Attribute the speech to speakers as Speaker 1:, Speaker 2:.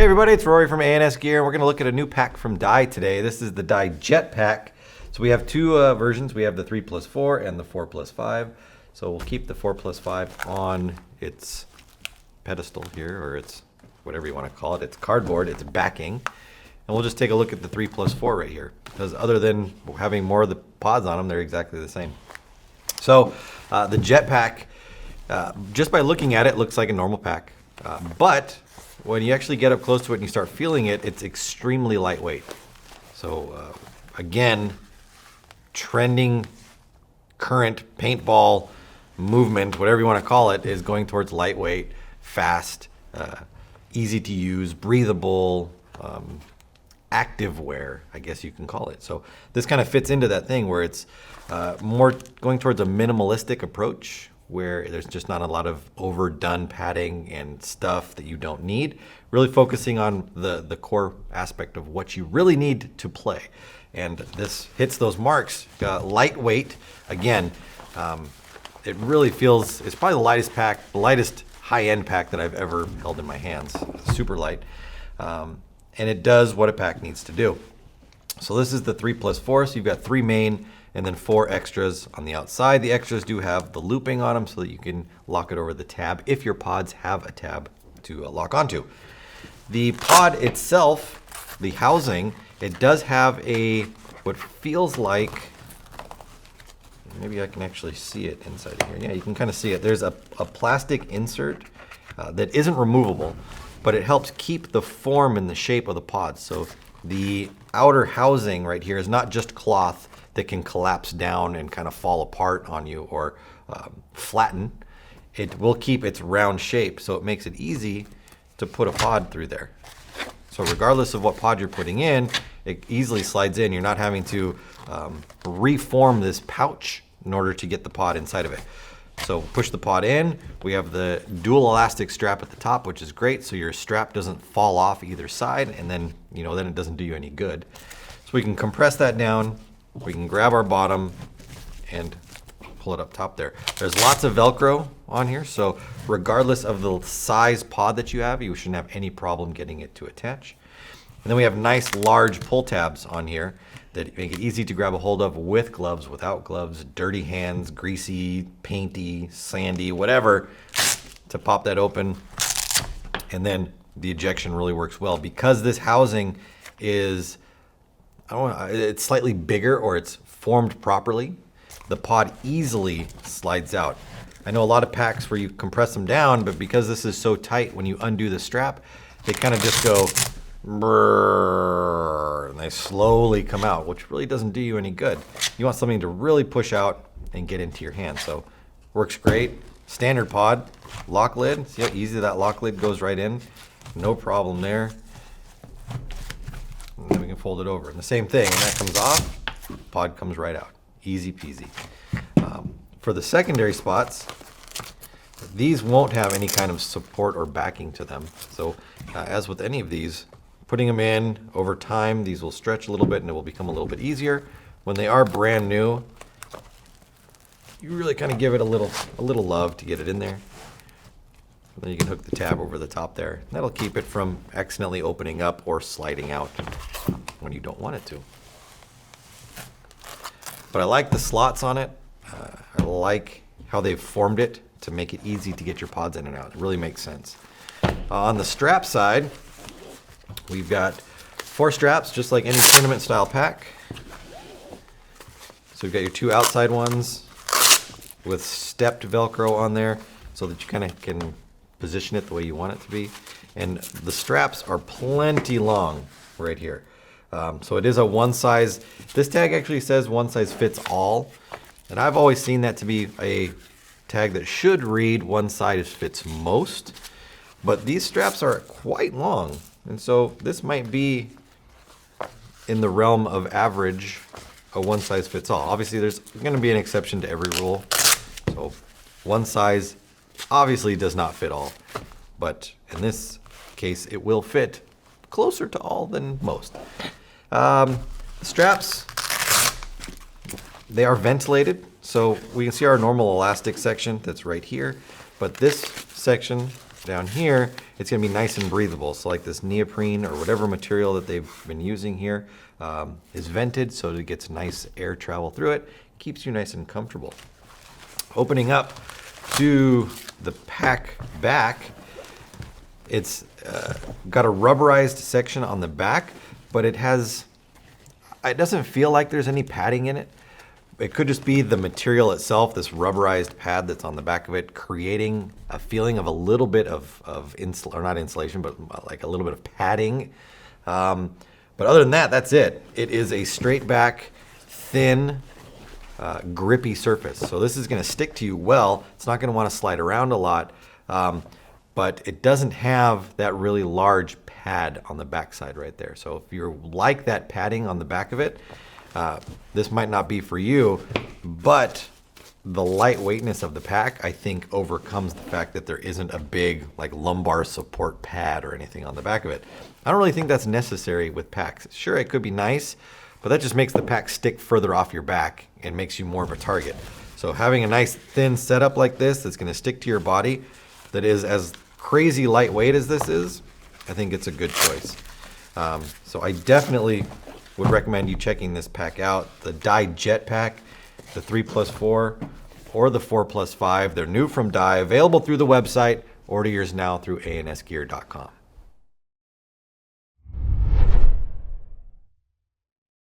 Speaker 1: Hey everybody, it's Rory from A&S Gear. We're going to look at a new pack from Dye today. This is the Dye Jet Pack. So we have two versions. We have the 3+4 and the 4+5. So we'll keep the 4+5 on its pedestal here, or its whatever you want to call it. It's cardboard, it's backing. And we'll just take a look at the 3+4 right here. Because other than having more of the pods on them, they're exactly the same. So the Jet Pack, just by looking at it, looks like a normal pack. But when you actually get up close to it and you start feeling it, it's extremely lightweight. So again, trending current paintball movement, whatever you want to call it, is going towards lightweight, fast, easy to use, breathable, active wear, I guess you can call it. So this kind of fits into that thing where it's more going towards a minimalistic approach, where there's just not a lot of overdone padding and stuff that you don't need. Really focusing on the core aspect of what you really need to play. And this hits those marks. Lightweight, again, it really feels, it's probably the lightest pack, the lightest high-end pack that I've ever held in my hands. Super light. And it does what a pack needs to do. So this is the 3+4, so you've got 3 main and then 4 extras on the outside. The extras do have the looping on them so that you can lock it over the tab if your pods have a tab to lock onto. The pod itself, the housing, it does have a, what feels like, maybe I can actually see it inside of here. Yeah, you can kind of see it. There's a plastic insert that isn't removable, but it helps keep the form and the shape of the pod. So the outer housing right here is not just cloth that can collapse down and kind of fall apart on you or flatten. It will keep its round shape, so it makes it easy to put a pod through there. So regardless of what pod you're putting in, it easily slides in. You're not having to reform this pouch in order to get the pod inside of it. So push the pod in. We have the dual elastic strap at the top, which is great, so your strap doesn't fall off either side, and then then it doesn't do you any good. So we can compress that down. We can grab our bottom and pull it up top there. There's lots of Velcro on here, so regardless of the size pod that you have, you shouldn't have any problem getting it to attach. And then we have nice large pull tabs on here that make it easy to grab a hold of with gloves, without gloves, dirty hands, greasy, painty, sandy, whatever, to pop that open. And then the ejection really works well because this housing is, it's slightly bigger, or it's formed properly. The pod easily slides out. I know a lot of packs where you compress them down, but because this is so tight, when you undo the strap, they kind of just go brrrr, and they slowly come out, which really doesn't do you any good. You want something to really push out and get into your hand. So works great. Standard pod, lock lid. See how easy that lock lid goes right in? No problem there. And then we can fold it over. And the same thing, and that comes off, pod comes right out. Easy peasy. For the secondary spots, these won't have any kind of support or backing to them. So as with any of these, putting them in over time, these will stretch a little bit and it will become a little bit easier. When they are brand new, you really kind of give it a little love to get it in there. Then you can hook the tab over the top there. That'll keep it from accidentally opening up or sliding out when you don't want it to. But I like the slots on it. I like how they've formed it to make it easy to get your pods in and out. It really makes sense. On the strap side, we've got 4 straps, just like any tournament style pack. So we've got your 2 outside ones with stepped Velcro on there so that you kind of can position it the way you want it to be. And the straps are plenty long right here. So it is a one size, this tag actually says one size fits all. And I've always seen that to be a tag that should read one size fits most. But these straps are quite long. And so this might be in the realm of average, a one size fits all. Obviously there's going to be an exception to every rule. So one size obviously does not fit all. But in this case, it will fit closer to all than most. Straps, they are ventilated, so we can see our normal elastic section that's right here, but this section down here, it's gonna be nice and breathable. So like this neoprene or whatever material that they've been using here is vented so that it gets nice air travel through it, keeps you nice and comfortable. Opening up to the pack back, it's got a rubberized section on the back, but it doesn't feel like there's any padding in it. It could just be the material itself, this rubberized pad that's on the back of it, creating a feeling of a little bit of not insulation, but like a little bit of padding. But other than that, that's it. It is a straight back, thin, grippy surface. So this is gonna stick to you well. It's not gonna wanna slide around a lot, but it doesn't have that really large pad on the backside right there. So if you like that padding on the back of it, this might not be for you, but the lightweightness of the pack, I think, overcomes the fact that there isn't a big like lumbar support pad or anything on the back of it. I don't really think that's necessary with packs. Sure, it could be nice, but that just makes the pack stick further off your back and makes you more of a target. So having a nice thin setup like this that's gonna stick to your body, that is as crazy lightweight as this is, I think it's a good choice. So I definitely would recommend you checking this pack out. The Dye Jet Pack, the 3+4 or the 4+5. They're new from Dye, available through the website. Order yours now through ansgear.com.